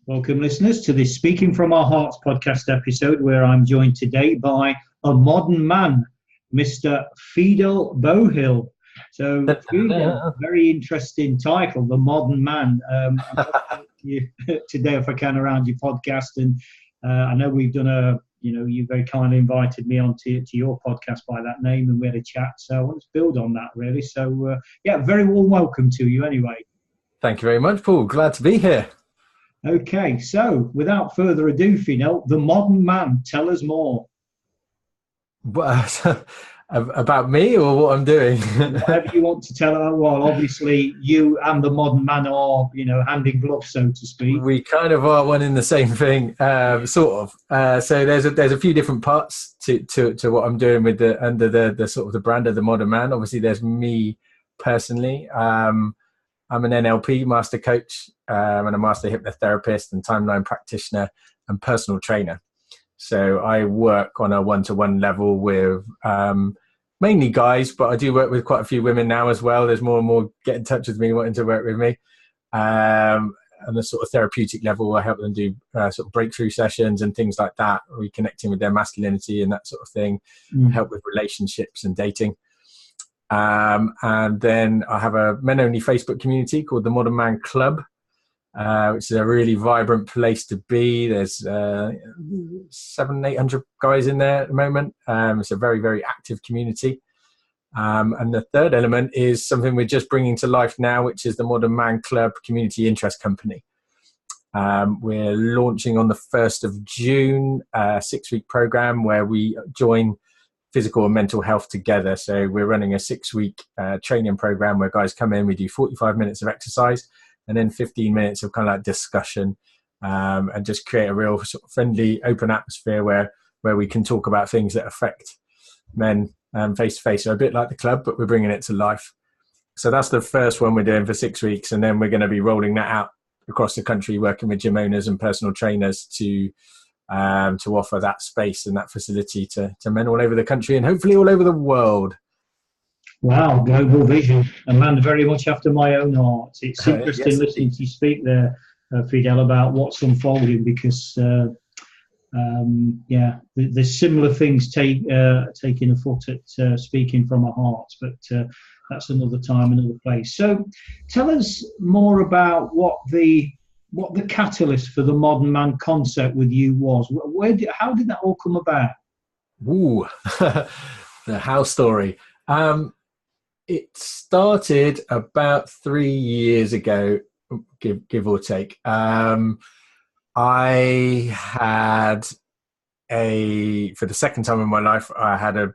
Welcome, listeners, to this Speaking from Our Hearts podcast episode, where I'm joined today by a modern man, Mr. Fidel Bohill. So, Fidel, very interesting title, The Modern Man. I'm going to talk to you today, if I can, around your podcast. And I know we've done you very kindly invited me onto your podcast by that name, and we had a chat. So I want to build on that, really. So, very warm welcome to you anyway. Thank you very much, Paul. Glad to be here. Okay, so without further ado, Fidel, the modern man, tell us more. About me or what I'm doing? Whatever you want to tell us. Well, obviously, you and the modern man are, hand in glove, so to speak. We kind of are one in the same thing, sort of. So there's a few different parts to what I'm doing with under the sort of the brand of the modern man. Obviously, there's me personally. I'm an NLP master coach and a master hypnotherapist and timeline practitioner and personal trainer. So I work on a one-to-one level with mainly guys, but I do work with quite a few women now as well. There's more and more get in touch with me, wanting to work with me. And the sort of therapeutic level, I help them do sort of breakthrough sessions and things like that, reconnecting with their masculinity and that sort of thing, help with relationships and dating. And then I have a men-only Facebook community called the Modern Man Club, which is a really vibrant place to be. There's 700-800 guys in there at the moment. It's a very, very active community. And the third element is something we're just bringing to life now, which is the Modern Man Club Community Interest Company. We're launching on the 1st of June, a 6-week program where we join physical and mental health together. So we're running a 6-week training program where guys come in, we do 45 minutes of exercise and then 15 minutes of kind of like discussion, and just create a real sort of friendly, open atmosphere where we can talk about things that affect men face to face. So a bit like the club, but we're bringing it to life. So that's the first one we're doing for 6 weeks. And then we're going to be rolling that out across the country, working with gym owners and personal trainers to offer that space and that facility to men all over the country and hopefully all over the world. Wow, global vision. A man very much after my own heart. It's interesting listening to you speak there, Fidel, about what's unfolding, because there's similar things taking afoot at Speaking from Our Hearts, but that's another time, another place. So tell us more about what the catalyst for the modern man concept with you was. How did that all come about? Ooh, the how story. It started about 3 years ago, give or take. I had for the second time in my life, I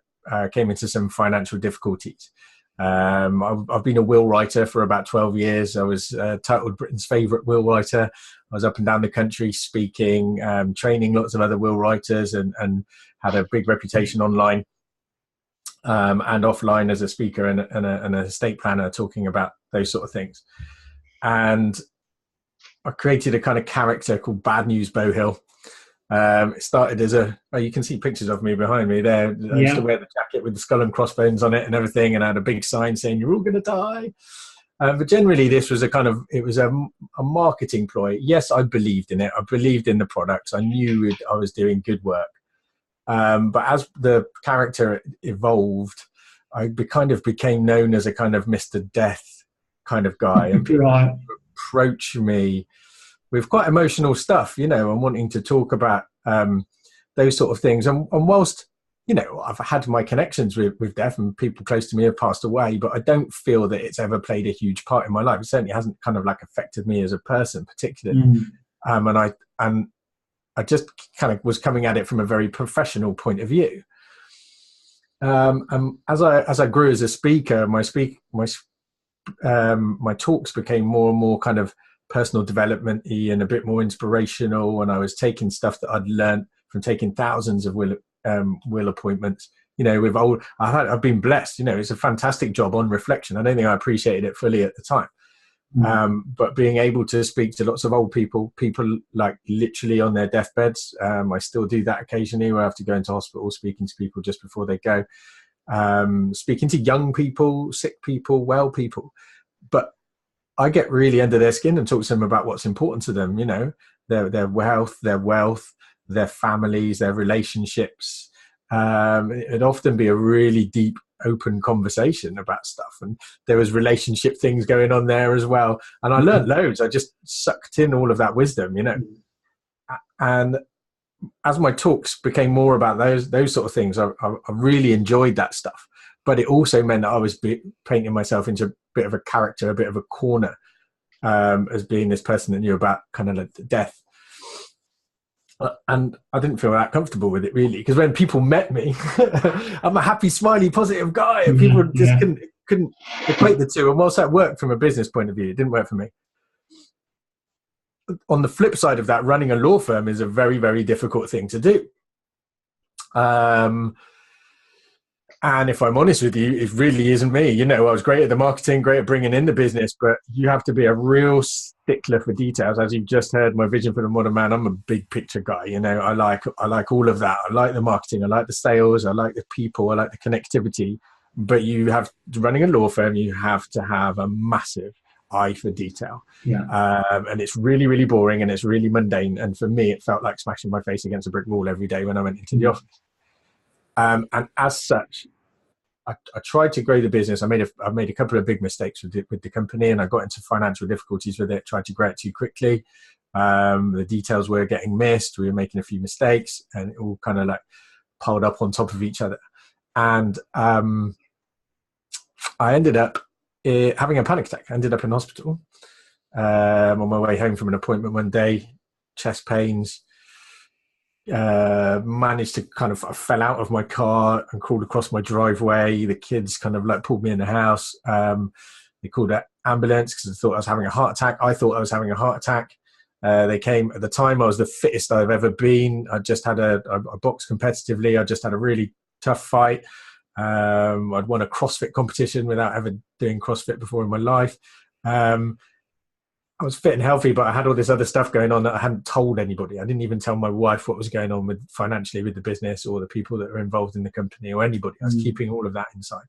came into some financial difficulties. I've been a will writer for about 12 years. I was titled Britain's favourite will writer. I was up and down the country speaking, training lots of other will writers, and had a big reputation online and offline as a speaker and an estate planner, talking about those sort of things. And I created a kind of character called Bad News Bohill. It started as you can see pictures of me behind me there. I used to wear the jacket with the skull and crossbones on it and everything, and I had a big sign saying "You're all going to die." But generally, this was it was a marketing ploy. Yes, I believed in it. I believed in the products. I knew I was doing good work. But as the character evolved, I kind of became known as a kind of Mr. Death kind of guy, and people approach me with quite emotional stuff, and wanting to talk about those sort of things. And whilst, I've had my connections with death and people close to me have passed away, but I don't feel that it's ever played a huge part in my life. It certainly hasn't kind of like affected me as a person particularly. And I just kind of was coming at it from a very professional point of view. And as I grew as a speaker, my talks became more and more kind of personal development-y and a bit more inspirational. And I was taking stuff that I'd learned from taking thousands of will appointments. I've been blessed. It's a fantastic job on reflection. I don't think I appreciated it fully at the time. But being able to speak to lots of old people like literally on their deathbeds, I still do that occasionally where I have to go into hospital, speaking to people just before they go, speaking to young people, sick people, well people. But I get really under their skin and talk to them about what's important to them, their wealth, their families, their relationships. It'd often be a really deep, open conversation about stuff, and there was relationship things going on there as well. And I learned loads. I just sucked in all of that wisdom, And as my talks became more about those sort of things, I really enjoyed that stuff. But it also meant that I was painting myself into a bit of a character, a bit of a corner, as being this person that knew about kind of like death. And I didn't feel that comfortable with it, really, because when people met me, I'm a happy, smiley, positive guy, and people just couldn't equate the two. And whilst that worked from a business point of view, it didn't work for me. On the flip side of that, running a law firm is a very, very difficult thing to do. And if I'm honest with you, it really isn't me. I was great at the marketing, great at bringing in the business, but you have to be a real stickler for details. As you've just heard, my vision for the modern man, I'm a big picture guy. I like all of that. I like the marketing. I like the sales. I like the people. I like the connectivity. But running a law firm, you have to have a massive eye for detail. And it's really, really boring, and it's really mundane. And for me, it felt like smashing my face against a brick wall every day when I went into the office. And as such, I tried to grow the business. I made a couple of big mistakes with the company, and I got into financial difficulties with it. Tried to grow it too quickly. The details were getting missed. We were making a few mistakes, and it all kind of like piled up on top of each other. And I ended up having a panic attack. I ended up in hospital on my way home from an appointment one day. Chest pains. Managed to I fell out of my car and crawled across my driveway. The kids kind of like pulled me in the house. They called an ambulance because they thought I was having a heart attack. I thought I was having a heart attack. They came. At the time, I was the fittest I've ever been. I just had I boxed competitively. I just had a really tough fight. I'd won a CrossFit competition without ever doing CrossFit before in my life. I was fit and healthy, but I had all this other stuff going on that I hadn't told anybody. I didn't even tell my wife what was going on financially with the business, or the people that were involved in the company, or anybody. I was keeping all of that inside.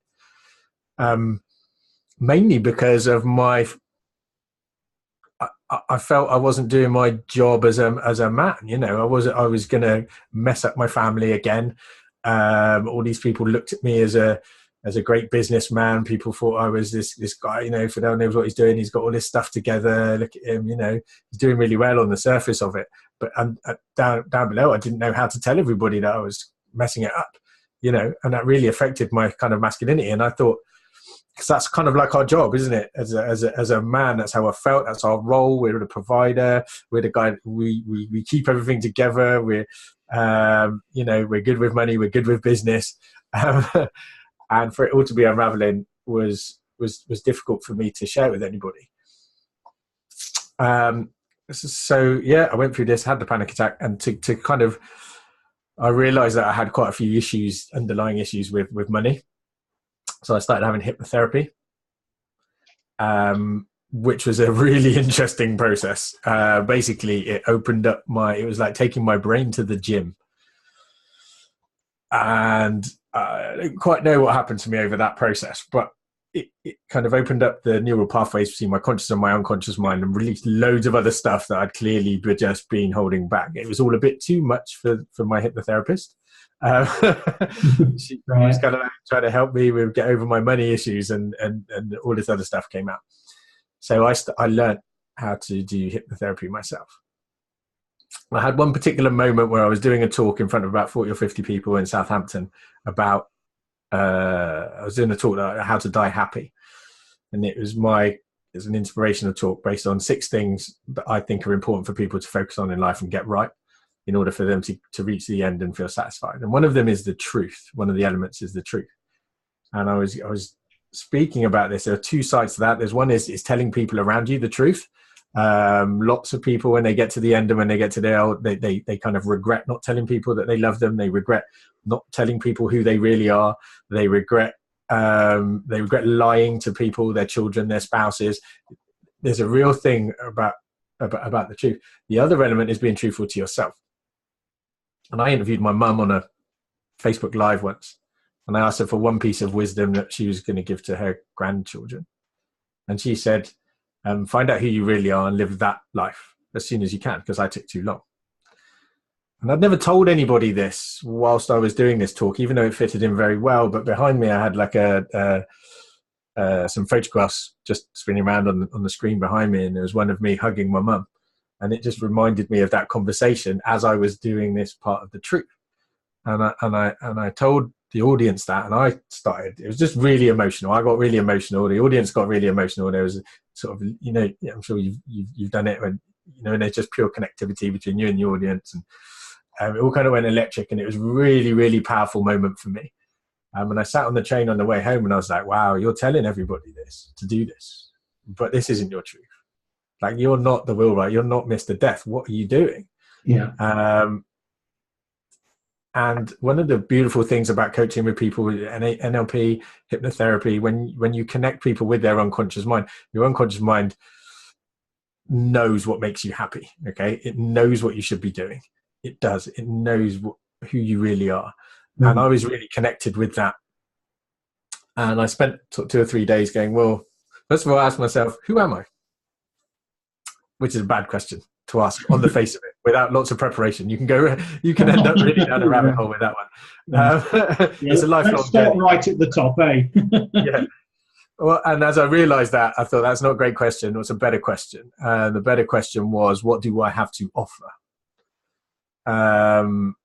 Mainly because of I felt I wasn't doing my job as a man. I was going to mess up my family again. All these people looked at me as a great businessman. People thought I was this guy, Fidel knows what he's doing. He's got all this stuff together. Look at him, he's doing really well on the surface of it. But down below, I didn't know how to tell everybody that I was messing it up, and that really affected my kind of masculinity. And I thought, because that's kind of like our job, isn't it? As a man, that's how I felt. That's our role. We're the provider. We're the guy. We keep everything together. We're we're good with money. We're good with business. And for it all to be unraveling was difficult for me to share with anybody. So I went through this, had the panic attack, and to kind of, I realized that I had quite a few underlying issues with money. So I started having hypnotherapy, which was a really interesting process. Basically, it opened up it was like taking my brain to the gym. And I don't quite know what happened to me over that process, but it kind of opened up the neural pathways between my conscious and my unconscious mind, and released loads of other stuff that I'd clearly just been holding back. It was all a bit too much for my hypnotherapist. She was kind of like trying to help me get over my money issues, and all this other stuff came out. So I learned how to do hypnotherapy myself. I had one particular moment where I was doing a talk in front of about 40 or 50 people in Southampton about, I was doing a talk about how to die happy. And it was an inspirational talk based on 6 things that I think are important for people to focus on in life and get right in order for them to reach the end and feel satisfied. And one of them is the truth. One of the elements is the truth. And I was speaking about this. There are 2 sides to that. There's one is telling people around you the truth. Lots of people, when they get to the end and when they get to they kind of regret not telling people that they love them. They regret not telling people who they really are. They regret lying to people, their children, their spouses. There's a real thing about the truth. The other element is being truthful to yourself. And I interviewed my mum on a Facebook Live once, and I asked her for one piece of wisdom that she was going to give to her grandchildren. And she said, find out who you really are and live that life. as soon as you can, because I took too long. And I'd never told anybody this whilst I was doing this talk, even though it fitted in very well. But behind me, I had like some photographs just spinning around on the screen behind me, and there was one of me hugging my mum, and it just reminded me of that conversation as I was doing this part of the truth. And I told the audience that, and I started. It was just really emotional. I got really emotional. The audience got really emotional. There was a sort of, you know, I'm sure you've done it when, you know, and there's just pure connectivity between you and the audience, and it all kind of went electric, and it was really, really powerful moment for me. And I sat on the train on the way home, and I was like, wow, you're telling everybody this, to do this, but this isn't your truth. Like, you're not the wheelwright. You're not Mr. Death. What are you doing? Yeah. And one of the beautiful things about coaching with people, NLP, hypnotherapy, when you connect people with their unconscious mind, your unconscious mind knows what makes you happy. Okay. It knows what you should be doing. It does. It knows who you really are. Mm-hmm. And I was really connected with that. And I spent 2 or 3 days going, well, first of all, I asked myself, who am I? Which is a bad question to ask on the face of it, without lots of preparation. You can end up really down a rabbit hole with that one. It's a lifelong Let's start journey. right at the top, eh? Yeah. Well, and as I realized that, I thought that's not a great question. It was a better question. The better question was, what do I have to offer? And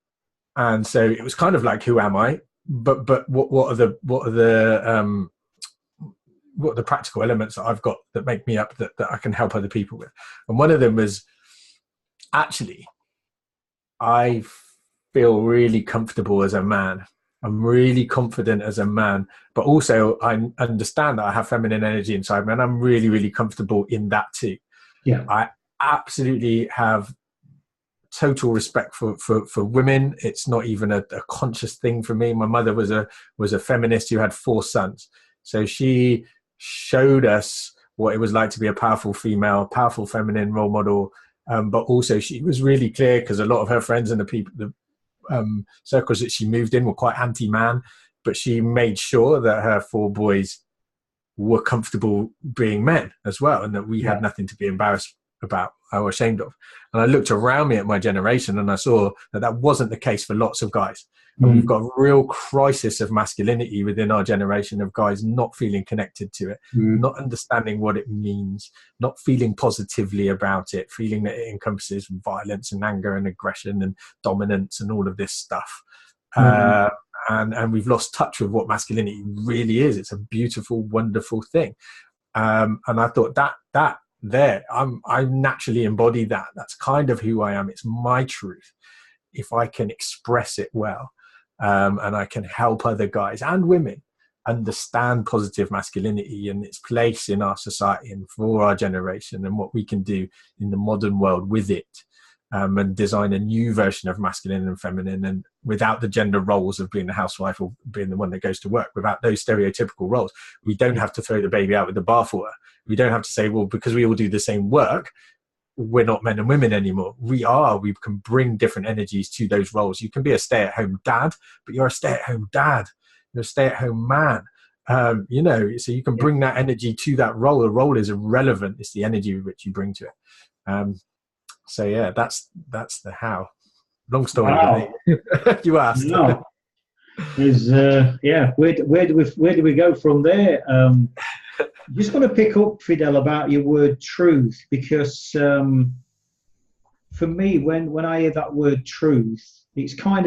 so it was kind of like, who am I? But what are the practical elements that I've got that make me up, that I can help other people with? And one of them was, actually, I feel really comfortable as a man. I'm really confident as a man, but also I understand that I have feminine energy inside me, and I'm really, really comfortable in that too. Yeah. I absolutely have total respect for women. It's not even a conscious thing for me. My mother was a feminist who had 4 sons. So she showed us what it was like to be a powerful female, powerful feminine role model. But also she was really clear, because a lot of her friends and the circles that she moved in were quite anti-man, but she made sure that her 4 boys were comfortable being men as well, and that we had nothing to be embarrassed about or ashamed of. And I looked around me at my generation, and I saw that wasn't the case for lots of guys. And we've got a real crisis of masculinity within our generation, of guys not feeling connected to it, not understanding what it means, not feeling positively about it, feeling that it encompasses violence and anger and aggression and dominance and all of this stuff. And we've lost touch with what masculinity really is. It's a beautiful, wonderful thing. And I thought that there, I naturally embody that. That's kind of who I am. It's my truth. If I can express it well, and I can help other guys and women understand positive masculinity and its place in our society and for our generation, and what we can do in the modern world with it, and design a new version of masculine and feminine, and without the gender roles of being the housewife or being the one that goes to work, without those stereotypical roles. We don't have to throw the baby out with the bathwater. We don't have to say, well, because we all do the same work, we're not men and women anymore. We can bring different energies to those roles. You can be a stay-at-home dad, but you're a stay-at-home dad. You're a stay-at-home man. So you can bring that energy to that role. The role is irrelevant. It's the energy which you bring to it. So yeah, that's the how. Long story. Wow. You asked. No. Where do we go from there? Just want to pick up, Fidel, about your word truth, because for me, when I hear that word truth, it's tied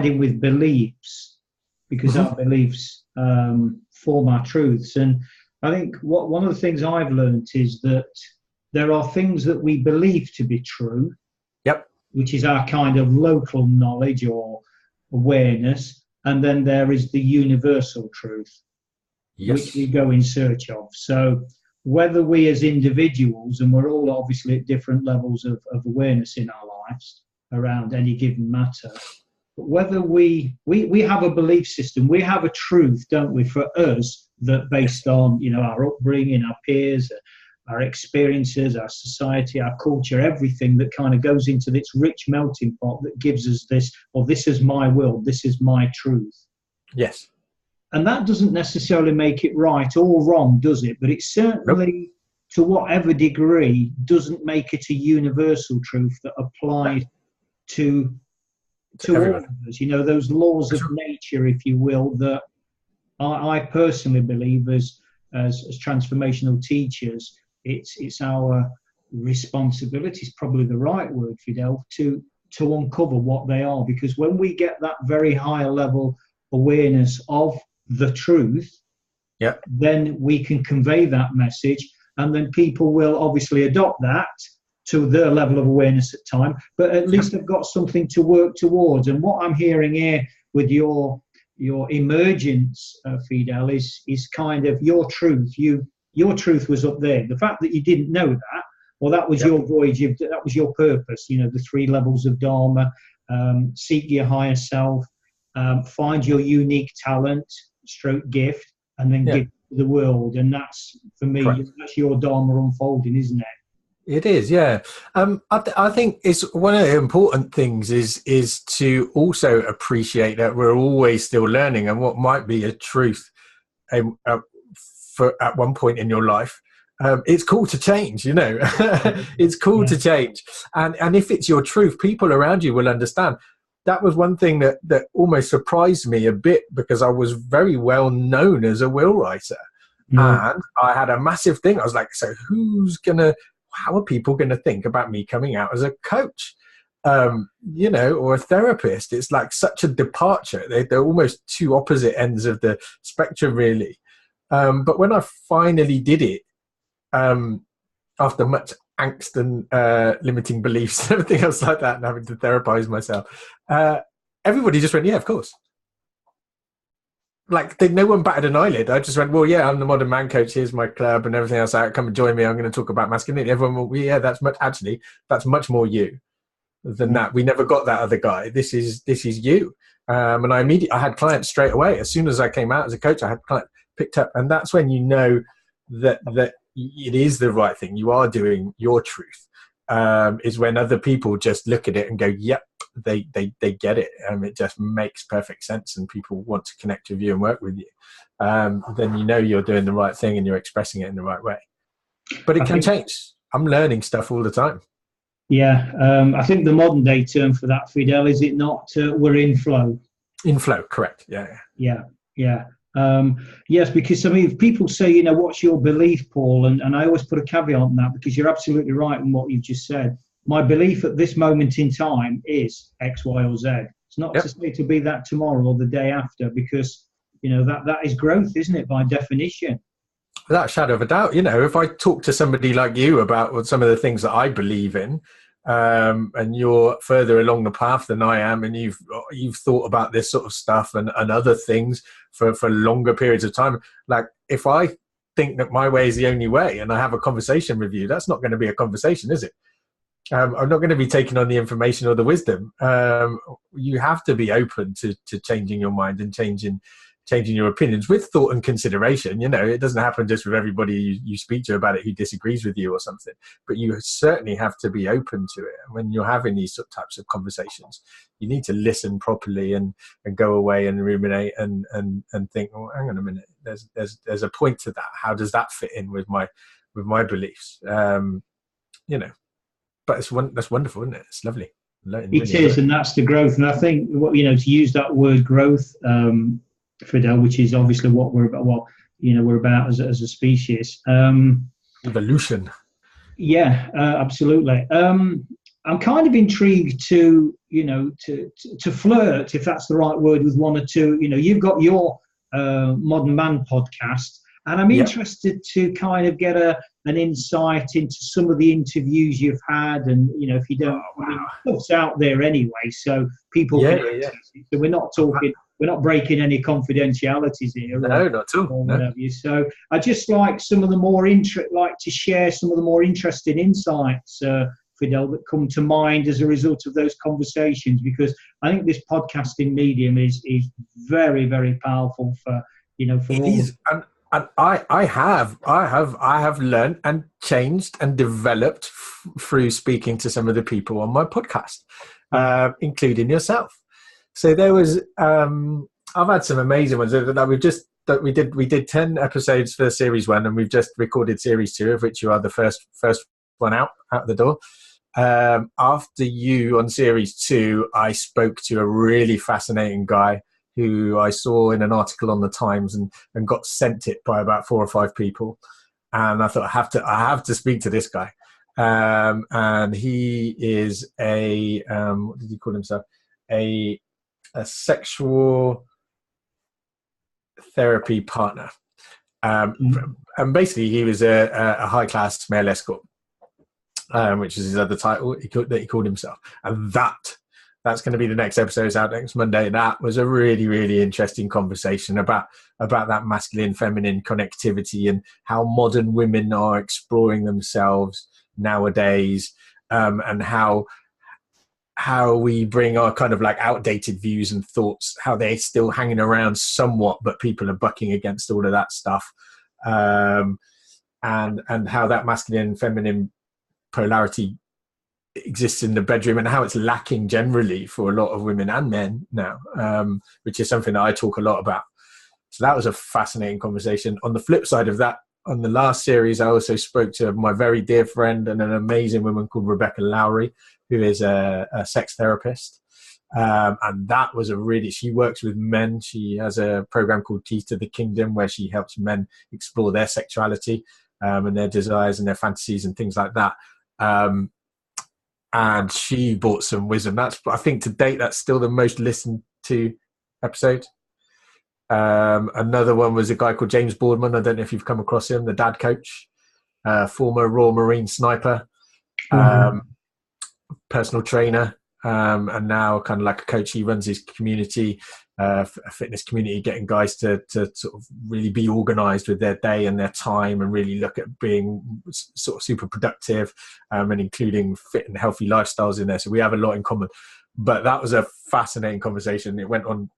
in with beliefs, because our beliefs form our truths. And I think one of the things I've learned is that there are things that we believe to be true, which is our kind of local knowledge or awareness, and then there is the universal truth, which we go in search of. So whether we as individuals, and we're all obviously at different levels of awareness in our lives around any given matter, but whether we have a belief system, we have a truth, don't we, for us, that based on our upbringing, our peers, our experiences, our society, our culture, everything that kind of goes into this rich melting pot that gives us this, or this is my will, this is my truth. Yes. And that doesn't necessarily make it right or wrong, does it? But it certainly to whatever degree, doesn't make it a universal truth that applies to all of us. You know, those laws of nature, if you will, that I personally believe as transformational teachers, it's our responsibility, is probably the right word, Fidel, to uncover what they are. Because when we get that very high level awareness of the truth, then we can convey that message, and then people will obviously adopt that to their level of awareness at time, but at least they've got something to work towards. And what I'm hearing here with your emergence, Fidel, is kind of your truth. Your truth was up there. The fact that you didn't know that, well, that was your voyage. That was your purpose. You know, the 3 levels of Dharma: seek your higher self, find your unique talent, stroke gift, and then give to the world. And that's, for me, that's your Dharma unfolding, isn't it? It is, yeah. I think it's one of the important things is to also appreciate that we're always still learning, and what might be a truth for at one point in your life, it's cool to change. You know, it's cool to change, and if it's your truth, people around you will understand. That was one thing that almost surprised me a bit, because I was very well known as a will writer, and I had a massive thing. I was like, so how are people going to think about me coming out as a coach, you know, or a therapist? It's like such a departure. They're almost 2 opposite ends of the spectrum, really. But when I finally did it, after much angst and limiting beliefs and everything else like that, and having to therapize myself, everybody just went, yeah, of course. Like, no one batted an eyelid. I just went, well, yeah, I'm the Modern Man coach. Here's my club and everything else. Come and join me. I'm going to talk about masculinity. Everyone went, well, yeah, that's much more you than that. We never got that other guy. This is you. And I had clients straight away. As soon as I came out as a coach, I had clients picked up. And that's when you know that it is the right thing. You are doing your truth. Is when other people just look at it and go, yep, they get it. It just makes perfect sense, and people want to connect with you and work with you. Then you know you're doing the right thing and you're expressing it in the right way. But it can change. I'm learning stuff all the time. Yeah, I think the modern day term for that, Fidel, is it not? We're in flow. In flow, correct. Yeah. Yes, because I mean, if people say, you know, what's your belief, Paul? And I always put a caveat on that, because you're absolutely right in what you've just said. My belief at this moment in time is X, Y, or Z. It's not to say to be that tomorrow or the day after, because, you know, that is growth, isn't it, by definition? Without a shadow of a doubt. You know, if I talk to somebody like you about some of the things that I believe in, and you're further along the path than I am, and you've thought about this sort of stuff and other things for longer periods of time. Like, if I think that my way is the only way and I have a conversation with you, that's not going to be a conversation, is it? I'm not going to be taking on the information or the wisdom. You have to be open to changing your mind and changing your opinions with thought and consideration. You know, it doesn't happen just with everybody you speak to about it who disagrees with you or something, but you certainly have to be open to it. And when you're having these types of conversations, you need to listen properly and go away and ruminate and think, oh, hang on a minute, there's a point to that. How does that fit in with my beliefs? You know, but that's wonderful, isn't it? It's lovely. It is, and that's the growth. And I think, you know, to use that word growth, Fidel, which is obviously what we're about. Well, you know, we're about as a species. Evolution. Yeah, absolutely. I'm kind of intrigued to flirt, if that's the right word, with one or two. You know, you've got your Modern Man podcast, and I'm interested to kind of get an insight into some of the interviews you've had, and, you know, if you don't, I mean, stuff's out there anyway, so people can access it. So we're not talking. We're not breaking any confidentialities here. No, not at all. No. So I just like some of the more to share some of the more interesting insights, Fidel, that come to mind as a result of those conversations, because I think this podcasting medium is very, very powerful for it is. And I have learned and changed and developed through speaking to some of the people on my podcast, including yourself. So there was, I've had some amazing ones. Like, we've just we did 10 episodes for series 1, and we've just recorded series 2, of which you are the first one out the door. After you on series 2, I spoke to a really fascinating guy who I saw in an article on the Times and got sent it by about 4 or 5 people. And I thought, I have to speak to this guy. And he is what did he call himself? A sexual therapy partner. And basically he was a high-class male escort, which is his other title that he called himself. And that's going to be the next episode out next Monday. That was a really, really interesting conversation about that masculine feminine connectivity and how modern women are exploring themselves nowadays, and how we bring our kind of like outdated views and thoughts, how they're still hanging around somewhat, but people are bucking against all of that stuff, and how that masculine and feminine polarity exists in the bedroom, and how it's lacking generally for a lot of women and men now, which is something that I talk a lot about. So that was a fascinating conversation. On the flip side of that, on the last series, I also spoke to my very dear friend and an amazing woman called Rebecca Lowry, who is a sex therapist. And that was she works with men. She has a program called Keys to the Kingdom, where she helps men explore their sexuality, and their desires and their fantasies and things like that. And she brought some wisdom. I think to date, that's still the most listened to episode. Another one was a guy called James Boardman. I don't know if you've come across him, the dad coach, former Royal Marine sniper, personal trainer, and now kind of like a coach. He runs his community, a fitness community, getting guys to sort of really be organized with their day and their time, and really look at being sort of super productive, and including fit and healthy lifestyles in there. So we have a lot in common. But that was a fascinating conversation. It went on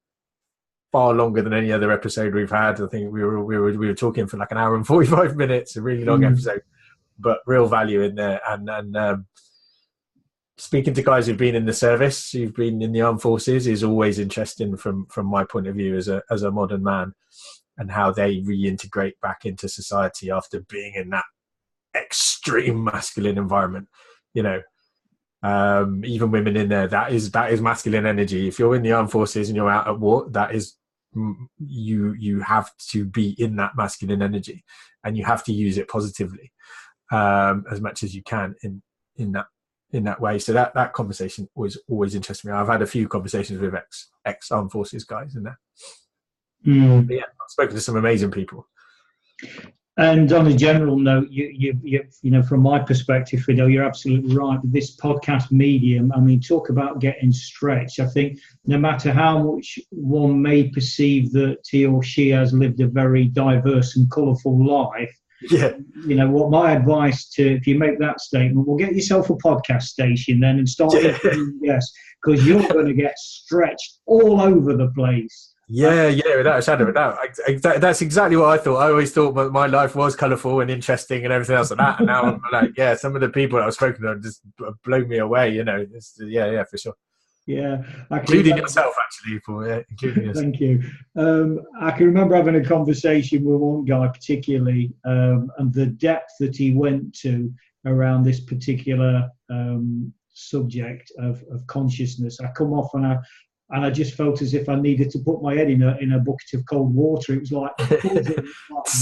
far longer than any other episode we've had. I think we were talking for like an hour and 45 minutes, a really long episode, but real value in there. And speaking to guys who've been in the service, who've been in the armed forces, is always interesting from my point of view as a modern man, and how they reintegrate back into society after being in that extreme masculine environment. You know, even women in there, that is masculine energy. If you're in the armed forces and you're out at war, that is you have to be in that masculine energy, and you have to use it positively, as much as you can in that way. So that conversation was always interesting me. I've had a few conversations with ex armed forces guys in there. But yeah, I've spoken to some amazing people. And on a general note, you know, from my perspective, Fidel, you're absolutely right. This podcast medium, I mean, talk about getting stretched. I think no matter how much one may perceive that he or she has lived a very diverse and colourful life, yeah, you know, what my advice if you make that statement, well, get yourself a podcast station then and start yes, because you're going to get stretched all over the place. Yeah, without a shadow of a doubt. That's exactly what I thought. I always thought my life was colourful and interesting and everything else like that. And now I'm like, yeah, some of the people I've spoken to just blow me away, you know. Yeah, for sure. Yeah. Including yourself, actually, Paul. Yeah, including yourself. Thank you. I can remember having a conversation with one guy particularly, and the depth that he went to around this particular subject of consciousness. I come off and I just felt as if I needed to put my head in a bucket of cold water. It was like,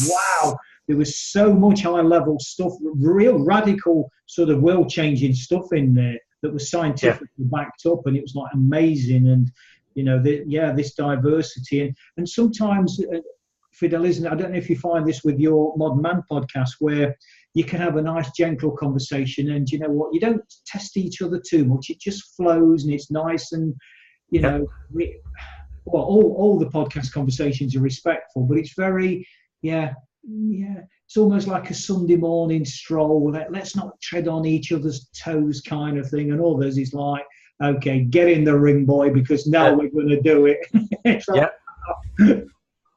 wow, there was so much high-level stuff, real radical sort of world-changing stuff in there that was scientifically backed up, and it was like amazing. And you know, this diversity, and sometimes, Fidel, isn't it? I don't know if you find this with your Modern Man podcast, where you can have a nice, gentle conversation, and you know what, you don't test each other too much. It just flows, and it's nice, and you know, all the podcast conversations are respectful, but it's very, it's almost like a Sunday morning stroll. Let's not tread on each other's toes kind of thing. And others is like, okay, get in the ring, boy, because now we're going to do it.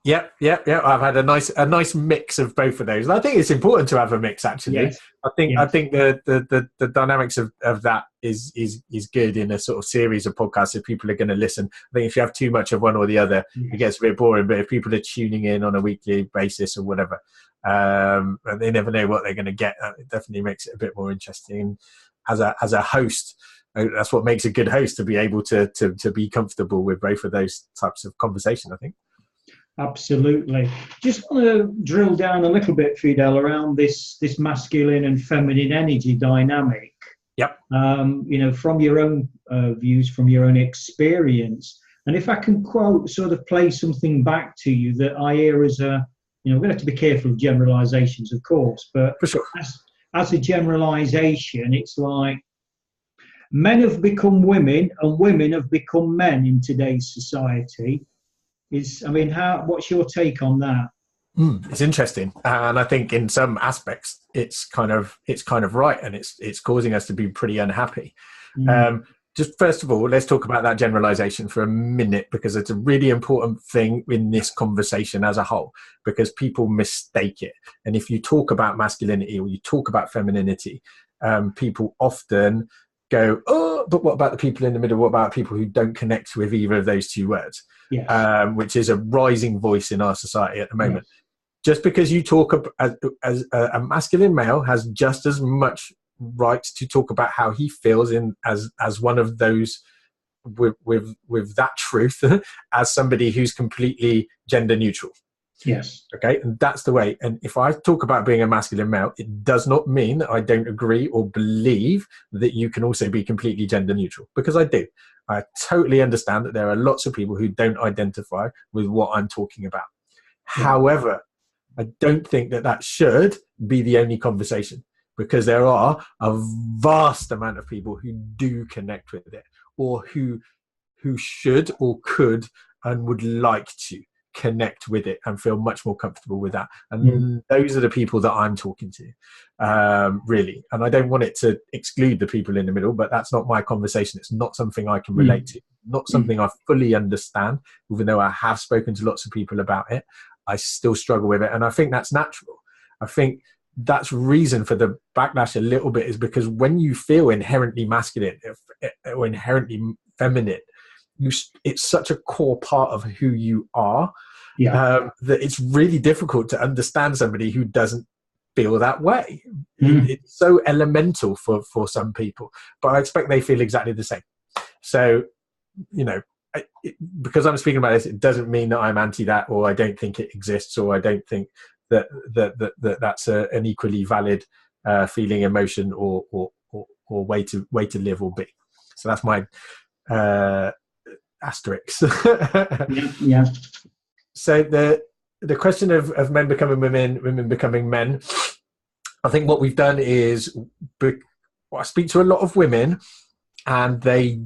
Yeah. I've had a nice mix of both of those. And I think it's important to have a mix. Actually, Yes. I think Yes. the dynamics of that is good in a sort of series of podcasts. If people are going to listen, I think if you have too much of one or the other, it gets a bit boring. But if people are tuning in on a weekly basis or whatever, and they never know what they're going to get, it definitely makes it a bit more interesting. As a host, that's what makes a good host, to be able to be comfortable with both of those types of conversation, I think. Absolutely. Just want to drill down a little bit, Fidel, around this masculine and feminine energy dynamic. Yep. From your own views, from your own experience, and if I can quote, sort of play something back to you that I hear as a, we're going to have to be careful of generalizations, of course, but for sure, as a generalization, it's like men have become women and women have become men in today's society. What's your take on that? It's interesting, and I think in some aspects it's kind of right, and it's causing us to be pretty unhappy. Just first of all, let's talk about that generalization for a minute, because it's a really important thing in this conversation as a whole, because people mistake it. And if you talk about masculinity or you talk about femininity, people often go, oh, but what about the people in the middle? What about people who don't connect with either of those two words? Yes. Which is a rising voice in our society at the moment. Yes. Just because you talk as a masculine male has just as much right to talk about how he feels as one of those with that truth as somebody who's completely gender neutral. Yes. Okay, and that's the way. And if I talk about being a masculine male, it does not mean that I don't agree or believe that you can also be completely gender neutral, because I do. I totally understand that there are lots of people who don't identify with what I'm talking about. Yeah. However, I don't think that should be the only conversation, because there are a vast amount of people who do connect with it, or who should or could and would like to connect with it and feel much more comfortable with that. And those are the people that I'm talking to, really. And I don't want it to exclude the people in the middle, but that's not my conversation. It's not something I can relate to, not something I fully understand. Even though I have spoken to lots of people about it, I still struggle with it. And I think that's natural. I think that's reason for the backlash a little bit, is because when you feel inherently masculine or inherently feminine, it's such a core part of who you are, that it's really difficult to understand somebody who doesn't feel that way. It's so elemental for some people, but I expect they feel exactly the same. So, because I'm speaking about this, it doesn't mean that I'm anti that, or I don't think it exists, or I don't think that's an equally valid feeling, emotion, or way to live or be. So that's my asterisks. Yeah. So the question of men becoming women, women becoming men, I think what we've done is, I speak to a lot of women and they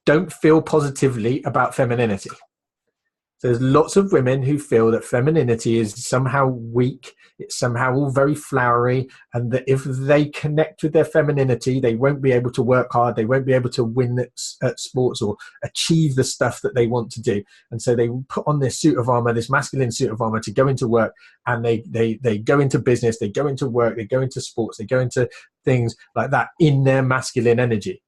don't feel positively about femininity. There's lots of women who feel that femininity is somehow weak, it's somehow all very flowery, and that if they connect with their femininity, they won't be able to work hard, they won't be able to win at sports or achieve the stuff that they want to do. And so they put on this suit of armor, this masculine suit of armor, to go into work, and they go into business, they go into work, they go into sports, they go into things like that in their masculine energy,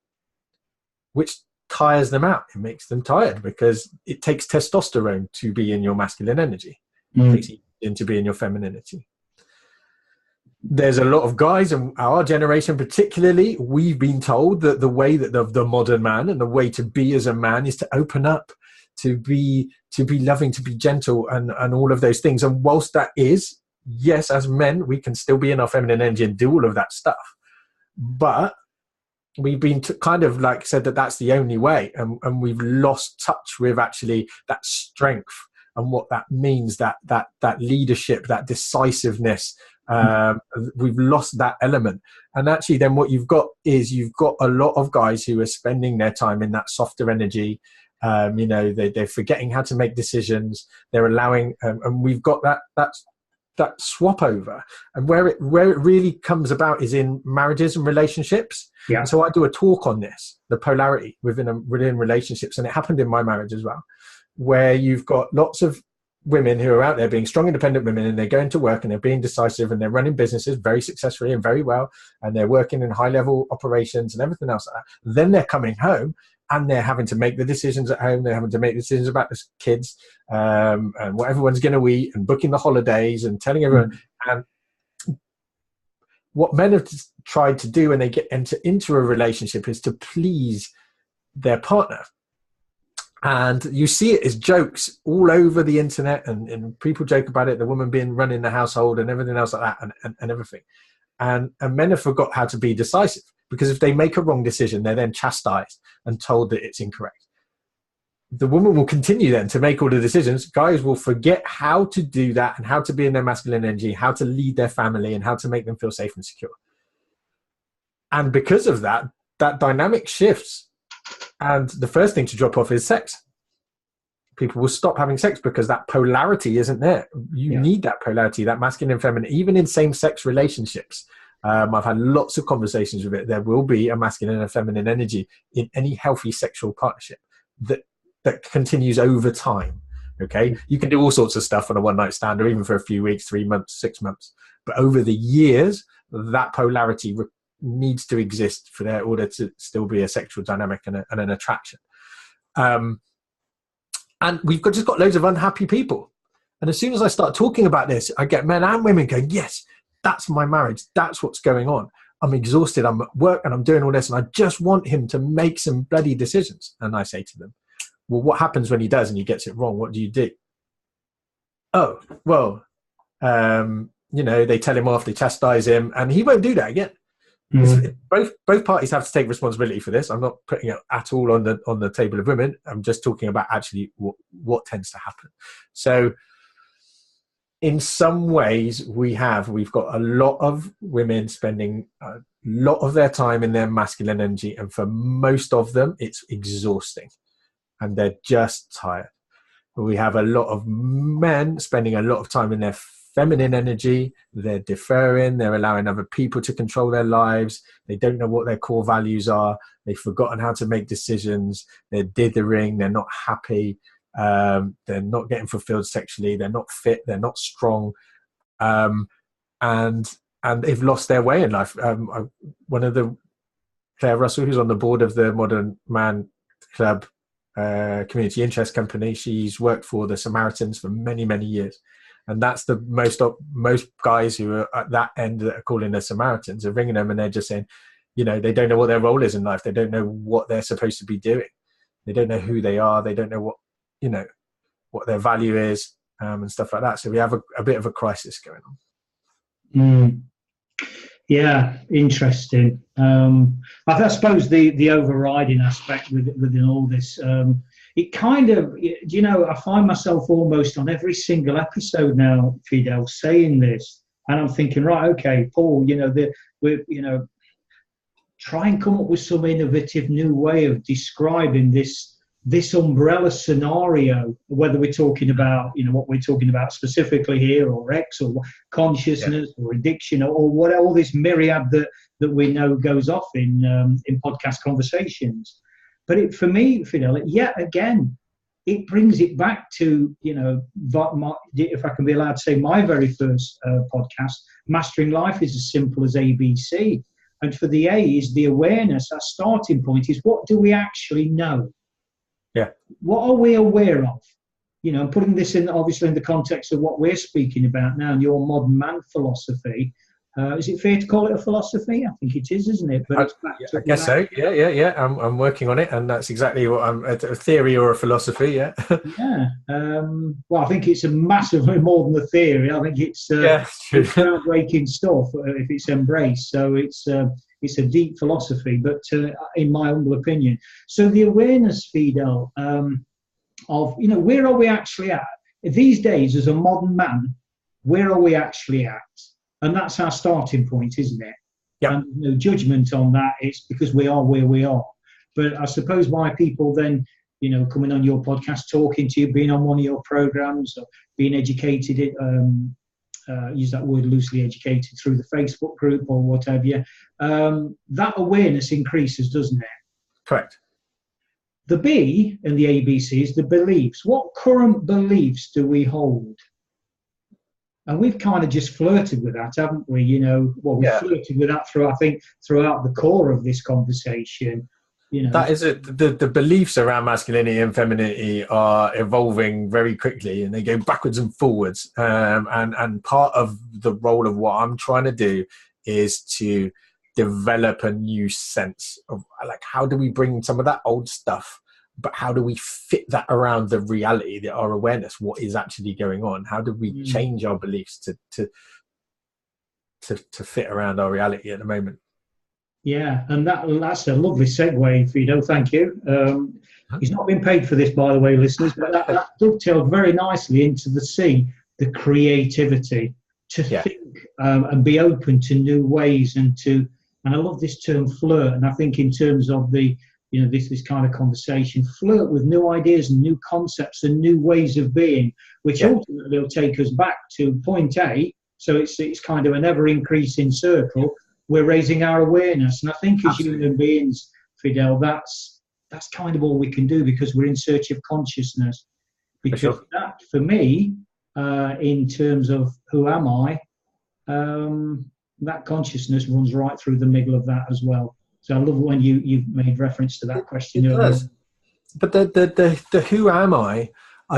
which tires them out. It makes them tired, because it takes testosterone to be in your masculine energy. It takes you to be in your femininity. There's a lot of guys in our generation particularly, we've been told that the way that the modern man and the way to be as a man is to open up, to be loving, to be gentle, and all of those things. And whilst that is, yes, as men, we can still be in our feminine energy and do all of that stuff. But we've been kind of like said that that's the only way, and we've lost touch with actually that strength and what that means, that leadership, that decisiveness. We've lost that element. And actually then what you've got a lot of guys who are spending their time in that softer energy. They're forgetting how to make decisions. They're allowing, and we've got that swap over. And where it really comes about is in marriages and relationships. Yeah. And so I do a talk on this, the polarity within relationships, and it happened in my marriage as well, where you've got lots of women who are out there being strong, independent women, and they're going to work and they're being decisive and they're running businesses very successfully and very well, and they're working in high-level operations and everything else like that. Then they're coming home and they're having to make the decisions at home. They're having to make decisions about the kids and what everyone's going to eat and booking the holidays and telling everyone. And what men have tried to do when they get into a relationship is to please their partner. And you see it as jokes all over the internet, and people joke about it, the woman being running the household and everything else like that, and everything. And men have forgot how to be decisive, because if they make a wrong decision, they're then chastised and told that it's incorrect. The woman will continue then to make all the decisions. Guys will forget how to do that and how to be in their masculine energy, how to lead their family, and how to make them feel safe and secure. And because of that, that dynamic shifts. And the first thing to drop off is sex. People will stop having sex because that polarity isn't there. You need that polarity, that masculine and feminine, even in same-sex relationships. I've had lots of conversations with it. There will be a masculine and a feminine energy in any healthy sexual partnership that continues over time. Okay, you can do all sorts of stuff on a one-night stand, or even for a few weeks, 3 months, 6 months. But over the years, that polarity needs to exist for there order to still be a sexual dynamic and an attraction. And we've just got loads of unhappy people. And as soon as I start talking about this, I get men and women going, yes, that's my marriage. That's what's going on. I'm exhausted. I'm at work and I'm doing all this, and I just want him to make some bloody decisions. And I say to them, well, what happens when he does and he gets it wrong? What do you do? Oh, well, they tell him off, they chastise him, and he won't do that again. Both parties have to take responsibility for this. I'm not putting it at all on the table of women. I'm just talking about actually what tends to happen. So in some ways we've got a lot of women spending a lot of their time in their masculine energy, and for most of them it's exhausting and they're just tired. We have a lot of men spending a lot of time in their feminine energy. They're deferring, they're allowing other people to control their lives. They don't know what their core values are. They've forgotten how to make decisions. They're dithering, they're not happy, they're not getting fulfilled sexually, they're not fit, they're not strong, and they've lost their way in life. One of the Claire Russell, who's on the board of the Modern Man Club community interest company, she's worked for the Samaritans for many, many years. And that's the most guys who are at that end that are calling the Samaritans are ringing them, and they're just saying, they don't know what their role is in life. They don't know what they're supposed to be doing. They don't know who they are. They don't know what their value is, and stuff like that. So we have a bit of a crisis going on. Yeah, interesting. I suppose the overriding aspect within all this, it kind of, I find myself almost on every single episode now, Fidel, saying this, and I'm thinking, right, okay, Paul, try and come up with some innovative new way of describing this umbrella scenario, whether we're talking about, what we're talking about specifically here, or X, or consciousness, or addiction, or what, all this myriad that we know goes off in podcast conversations. But for me, Fidel, yet again, it brings it back to, if I can be allowed to say, my very first podcast, Mastering Life is as simple as ABC. And for the A is the awareness. Our starting point is, what do we actually know? Yeah. What are we aware of? Putting this in, obviously, in the context of what we're speaking about now, and your modern man philosophy. Is it fair to call it a philosophy? I think it is, isn't it? But I guess so. Yeah. I'm working on it, and that's exactly what a theory or a philosophy. Yeah. Yeah. Well, I think it's a massively more than a theory. I think it's groundbreaking stuff if it's embraced. So it's a deep philosophy, but in my humble opinion. So the awareness, Fidel, of where are we actually at these days as a modern man? Where are we actually at? And that's our starting point, isn't it? Yeah. And no judgment on that. It's because we are where we are. But I suppose why people then, coming on your podcast, talking to you, being on one of your programs, or being educated, use that word loosely, educated through the Facebook group or whatever, that awareness increases, doesn't it? Correct. The B in the ABC is the beliefs. What current beliefs do we hold? And we've kind of just flirted with that, haven't we? You know, well, we flirted with that through, I think, throughout the core of this conversation. You know, that is it. The beliefs around masculinity and femininity are evolving very quickly, and they go backwards and forwards. And part of the role of what I'm trying to do is to develop a new sense of, like, how do we bring some of that old stuff, but how do we fit that around the reality, our awareness, what is actually going on? How do we change our beliefs to fit around our reality at the moment? Yeah, and that's a lovely segue, Fido. Thank you. He's not been paid for this, by the way, listeners, but that dovetailed very nicely into the C, the creativity, to think and be open to new ways, and I love this term flirt. And I think in terms of the, you know, this kind of conversation, flirt with new ideas and new concepts and new ways of being, which ultimately will take us back to point A. So it's kind of an ever increasing circle. We're raising our awareness, and I think as human beings, Fidel, that's kind of all we can do, because we're in search of consciousness. Because that, for me, in terms of who am I, that consciousness runs right through the middle of that as well. So I love when you made reference to that question earlier. But the who am I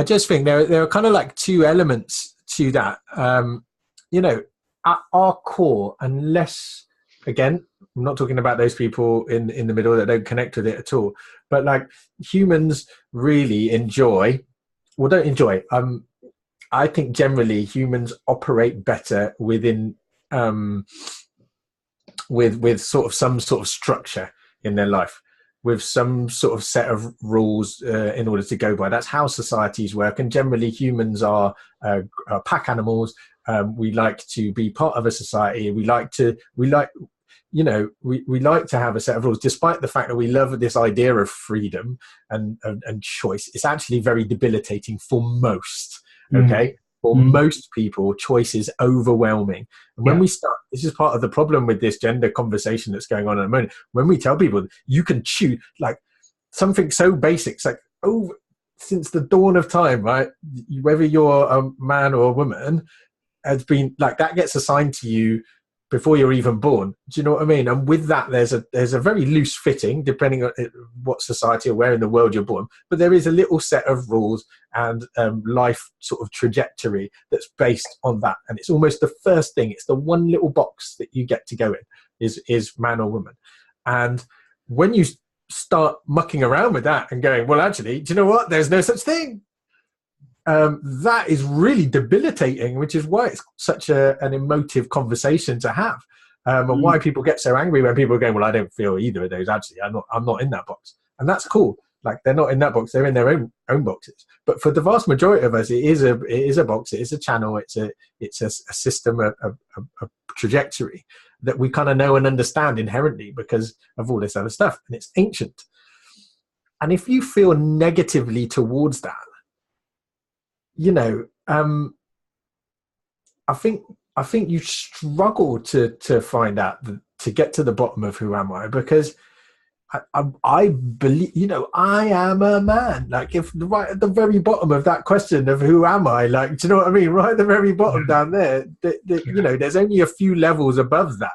just think there are kind of like two elements to that. You know, at our core, unless, again, I'm not talking about those people in the middle that don't connect with it at all, but like humans really don't enjoy. I think generally humans operate better within with sort of some sort of structure in their life, with some sort of set of rules in order to go by. That's how societies work, and generally humans are pack animals. We like to be part of a society. We like to have a set of rules, despite the fact that we love this idea of freedom and choice. It's actually very debilitating for most. Okay. For most people, choice is overwhelming. And when we start, this is part of the problem with this gender conversation that's going on at the moment. When we tell people you can choose, like, something so basic, it's like, since the dawn of time, right? Whether you're a man or a woman, has been like, that gets assigned to you before you're even born. Do you know what I mean? And with that, there's a very loose fitting, depending on what society or where in the world you're born. But there is a little set of rules and life sort of trajectory that's based on that. And it's almost the first thing. It's the one little box that you get to go in is man or woman. And when you start mucking around with that and going, well, actually, do you know what? There's no such thing. That is really debilitating, which is why it's such an emotive conversation to have, and why people get so angry when people are going, well, I don't feel either of those. Actually, I'm not in that box, and that's cool. Like, they're not in that box; they're in their own boxes. But for the vast majority of us, it is a box. It is a channel. It's a system, a trajectory that we kind of know and understand inherently because of all this other stuff, and it's ancient. And if you feel negatively towards that, you know, I think you struggle to find out, to get to the bottom of who am I, because I believe, you know, I am a man. Like, if right at the very bottom of that question of who am I, like, do you know what I mean? Right at the very bottom down there, you know, there's only a few levels above that,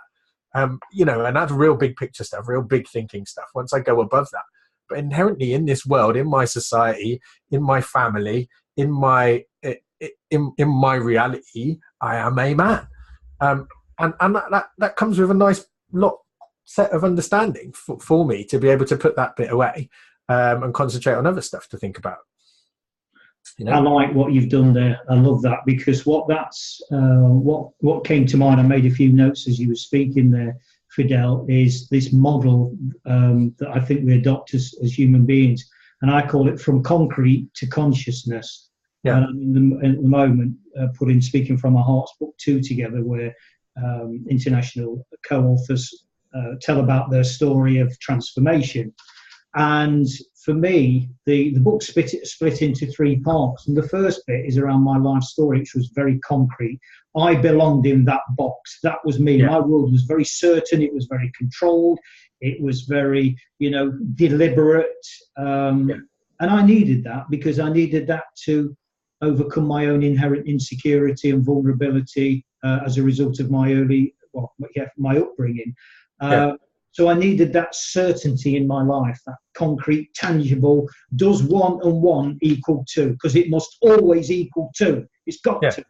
you know, and that's real big picture stuff, real big thinking stuff. Once I go above that, but inherently in this world, in my society, in my family, in my reality, I am a man, and that comes with a nice set of understanding for me to be able to put that bit away and concentrate on other stuff to think about. You know? I like what you've done there. I love that, because what came to mind, I made a few notes as you were speaking there, Fidel, is this model that I think we adopt as human beings, and I call it from concrete to consciousness. Yeah. And at the moment, putting Speaking from Our Hearts Book 2 together, where international co-authors tell about their story of transformation. And for me, the book split into 3 parts. And the first bit is around my life story, which was very concrete. I belonged in that box. That was me. Yeah. My world was very certain. It was very controlled. It was very, deliberate. And I needed that, because I needed that to overcome my own inherent insecurity and vulnerability as a result of my my upbringing. So I needed that certainty in my life, that concrete, tangible, does 1 and 1 equal 2? Because it must always equal 2. It's got to.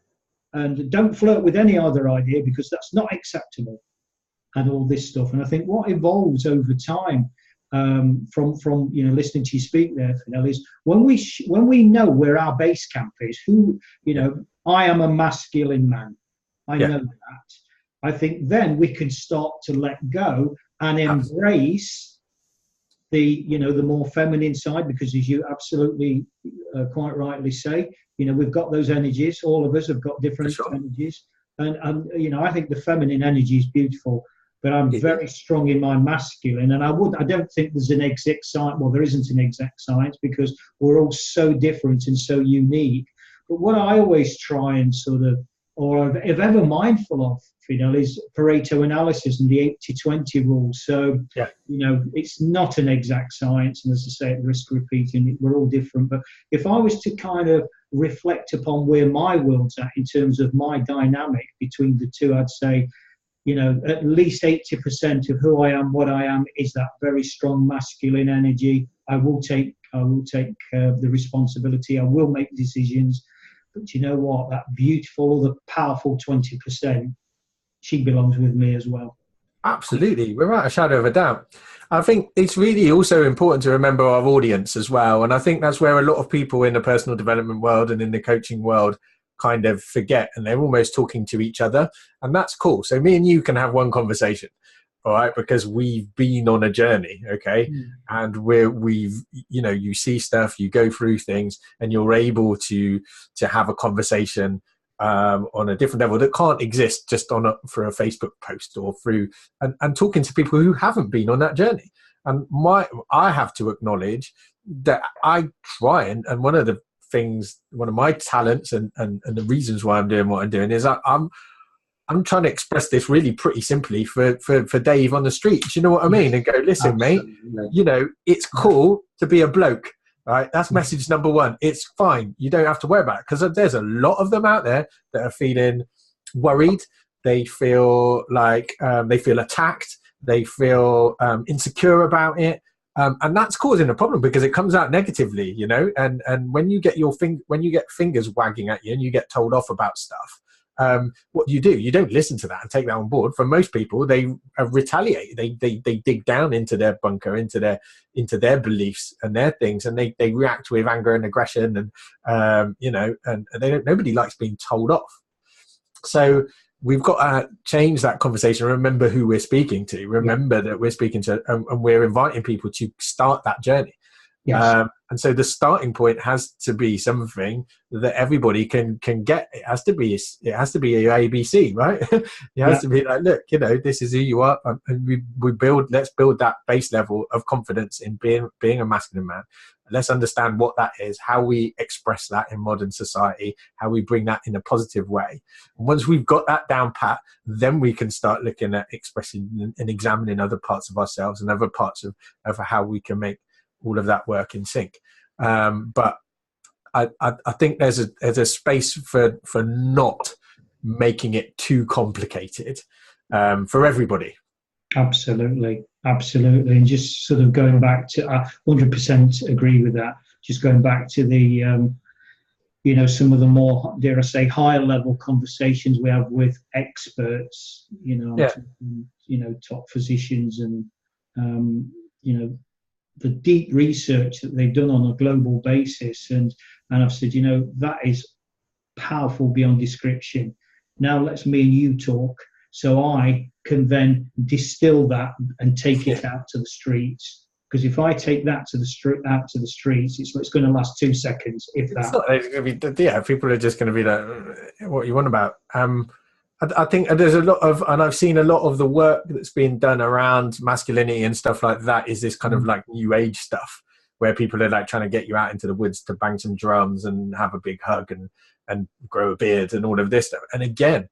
And don't flirt with any other idea, because that's not acceptable, and all this stuff. And I think what evolves over time, from listening to you speak there, Fidel, is when we know where our base camp is. I am a masculine man. I know that. I think then we can start to let go and embrace the more feminine side, because, as you absolutely quite rightly say, we've got those energies. All of us have got different energies, and I think the feminine energy is beautiful. But I'm very strong in my masculine, and I don't think there's an exact science. Well, there isn't an exact science, because we're all so different and so unique. But what I always try and or if ever mindful of, Fidel, is Pareto analysis and the 80-20 rule. So, it's not an exact science, and as I say, at the risk of repeating, we're all different. But if I was to kind of reflect upon where my world's at in terms of my dynamic between the two, I'd say, at least 80% of who I am, what I am, is that very strong masculine energy. I will take the responsibility. I will make decisions. But you know what? That beautiful, the powerful 20%, she belongs with me as well. Absolutely, without a shadow of a doubt. I think it's really also important to remember our audience as well. And I think that's where a lot of people in the personal development world and in the coaching world kind of forget, and they're almost talking to each other, and that's cool. So me and you can have one conversation, all right, because we've been on a journey, okay? And we've you see stuff, you go through things, and you're able to have a conversation on a different level that can't exist just for a Facebook post or through and talking to people who haven't been on that journey. And I have to acknowledge that I try, and one of my talents and the reasons why I'm doing what I'm doing is I'm trying to express this really pretty simply for Dave on the street. Do you know what I mean? And go, listen, absolutely, mate, it's cool to be a bloke. Right, that's message number 1. It's fine. You don't have to worry about it, because there's a lot of them out there that are feeling worried. They feel like they feel attacked. They feel insecure about it. And that's causing a problem, because it comes out negatively, and when you get fingers wagging at you and you get told off about stuff, what do? You don't listen to that and take that on board. For most people, they retaliate. They dig down into their bunker, into their beliefs and their things, and they react with anger and aggression, and and nobody likes being told off. So we've got to change that conversation. Remember who we're speaking to. Remember that we're speaking to, and we're inviting people to start that journey. Yes. And so the starting point has to be something that everybody can get. It has to be your ABC, right? It has to be like, look, this is who you are, and let's build that base level of confidence in being a masculine man. Let's understand what that is, how we express that in modern society, how we bring that in a positive way. And once we've got that down pat, then we can start looking at expressing and examining other parts of ourselves and other parts of how we can make all of that work in sync. But I think there's a space for not making it too complicated for everybody. Absolutely. And just sort of going back to, I 100% agree with that. Just going back to the, some of the more, dare I say, higher level conversations we have with experts, top physicians and, the deep research that they've done on a global basis. And I've said, that is powerful beyond description. Now let's me and you talk, so I can then distill that and take it out to the streets. Because if I take that out to the streets, it's going to last 2 seconds, if that. It's going to be, people are just going to be like, what you want about? I think there's a lot of, and I've seen a lot of the work that's been done around masculinity and stuff like that is this kind of like new age stuff, where people are like trying to get you out into the woods to bang some drums and have a big hug and grow a beard and all of this stuff. And again,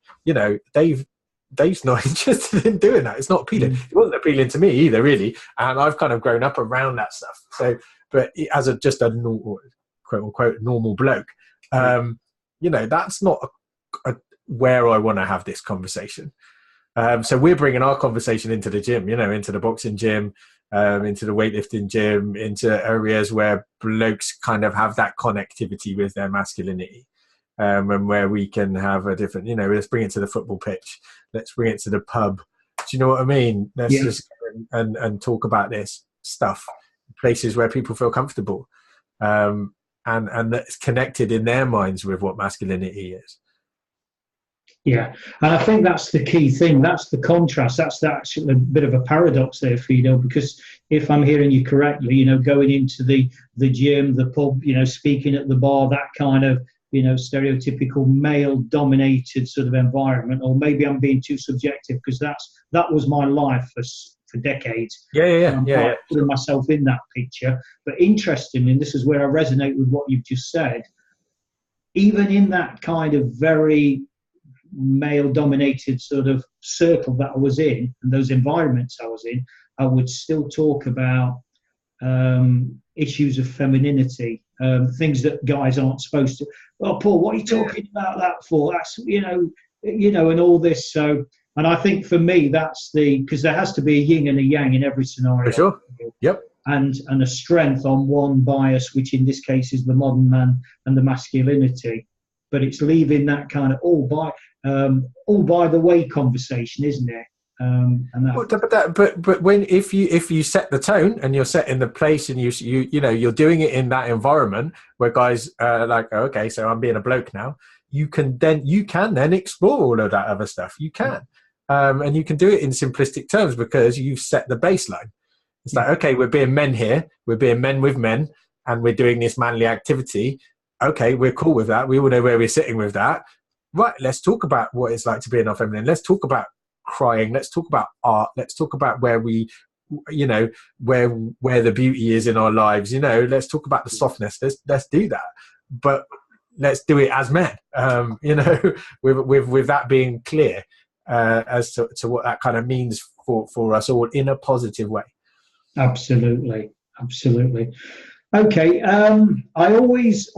Dave's not interested in doing that. It's not appealing. It wasn't appealing to me either, really. And I've kind of grown up around that stuff. So, but as just a normal, quote unquote, normal bloke, that's not where I want to have this conversation. So we're bringing our conversation into the gym, into the boxing gym, into the weightlifting gym, into areas where blokes kind of have that connectivity with their masculinity. And where we can have a different, let's bring it to the football pitch. Let's bring it to the pub. Do you know what I mean? Let's just go and talk about this stuff, places where people feel comfortable, and that's connected in their minds with what masculinity is. Yeah, and I think that's the key thing. That's the contrast. That's actually a bit of a paradox there, Fido, because if I'm hearing you correctly, going into the gym, the pub, speaking at the bar, that kind of, stereotypical male-dominated sort of environment, or maybe I'm being too subjective because that was my life for decades. Yeah. Putting myself in that picture. But interestingly, and this is where I resonate with what you've just said, even in that kind of very male-dominated sort of circle that I was in, and those environments I was in, I would still talk about issues of femininity, things that guys aren't supposed to. Oh, Paul, what are you talking about that for? That's and all this. So, and I think for me, that's because there has to be a yin and a yang in every scenario. For sure. Yep. And a strength on one bias, which in this case is the modern man and the masculinity. But it's leaving that kind of all by the way conversation, isn't it? But when if you set the tone and you're setting the place and you're doing it in that environment where guys are like, oh, okay, so I'm being a bloke now. You can then explore all of that other stuff. You can, and you can do it in simplistic terms because you've set the baseline. It's like, okay, we're being men here. We're being men with men, and we're doing this manly activity. Okay, we're cool with that. We all know where we're sitting with that. Right, let's talk about what it's like to be in our feminine. Let's talk about crying. Let's talk about art. Let's talk about where we, where the beauty is in our lives. Let's talk about the softness. Let's do that. But let's do it as men. With that being clear as to what that kind of means for us all in a positive way. Absolutely. Okay, I always,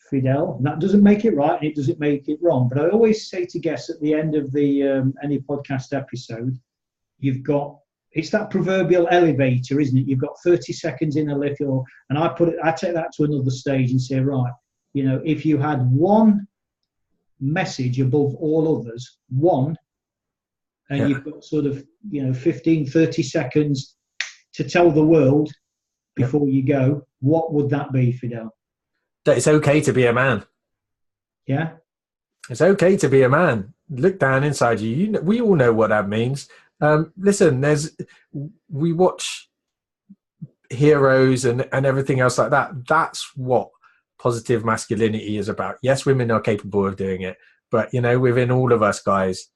Fidel, that doesn't make it right and it doesn't make it wrong, but I always say to guests at the end of the any podcast episode, it's that proverbial elevator, isn't it? You've got 30 seconds in a lift, and I take that to another stage and say, right, if you had one message above all others, and you've got sort of, 15, 30 seconds to tell the world before you go, what would that be, Fidel? That it's okay to be a man. Yeah? It's okay to be a man. Look down inside you. We all know what that means. Listen, we watch heroes and everything else like that. That's what positive masculinity is about. Yes, women are capable of doing it, but, within all of us guys,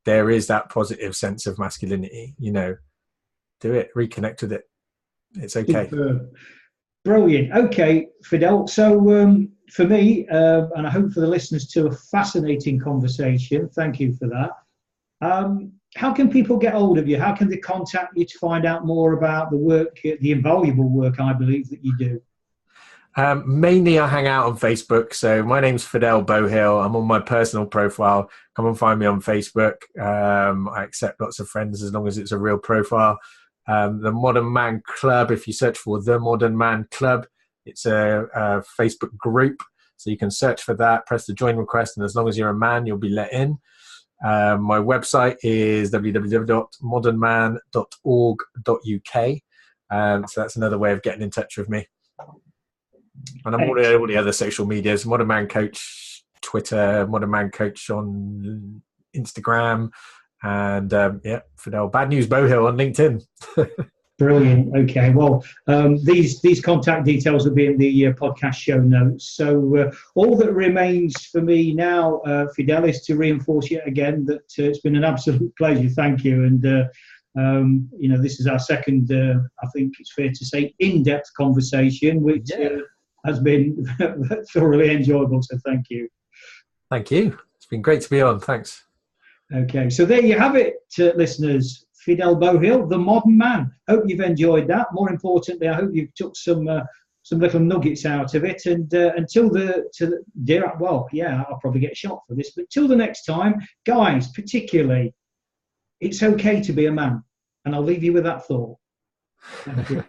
there is that positive sense of masculinity. Do it, reconnect with it. It's okay. Brilliant. Okay, Fidel. So for me, and I hope for the listeners too, a fascinating conversation. Thank you for that. How can people get hold of you? How can they contact you to find out more about the work, the invaluable work, I believe, that you do? Mainly I hang out on Facebook. So my name's Fidel Bowhill. I'm on my personal profile. Come and find me on Facebook. I accept lots of friends as long as it's a real profile. The Modern Man Club, if you search for The Modern Man Club, it's a Facebook group. So you can search for that, press the join request, and as long as you're a man, you'll be let in. My website is www.modernman.org.uk. So that's another way of getting in touch with me. And I'm all the other social medias, Modern Man Coach, Twitter, Modern Man Coach on Instagram, and Fidel Bad News Bowhill on LinkedIn. Brilliant. Okay. Well, these contact details will be in the podcast show notes. So all that remains for me now, Fidel, is to reinforce yet again that it's been an absolute pleasure. Thank you. And this is our second, I think it's fair to say, in-depth conversation, which has been thoroughly enjoyable. So thank you. Thank you. It's been great to be on. Thanks. Okay, so there you have it, listeners. Fidel Bohill, the modern man. Hope you've enjoyed that. More importantly, I hope you've took some little nuggets out of it. And I'll probably get shot for this. But till the next time, guys, particularly, it's okay to be a man. And I'll leave you with that thought. Thank you.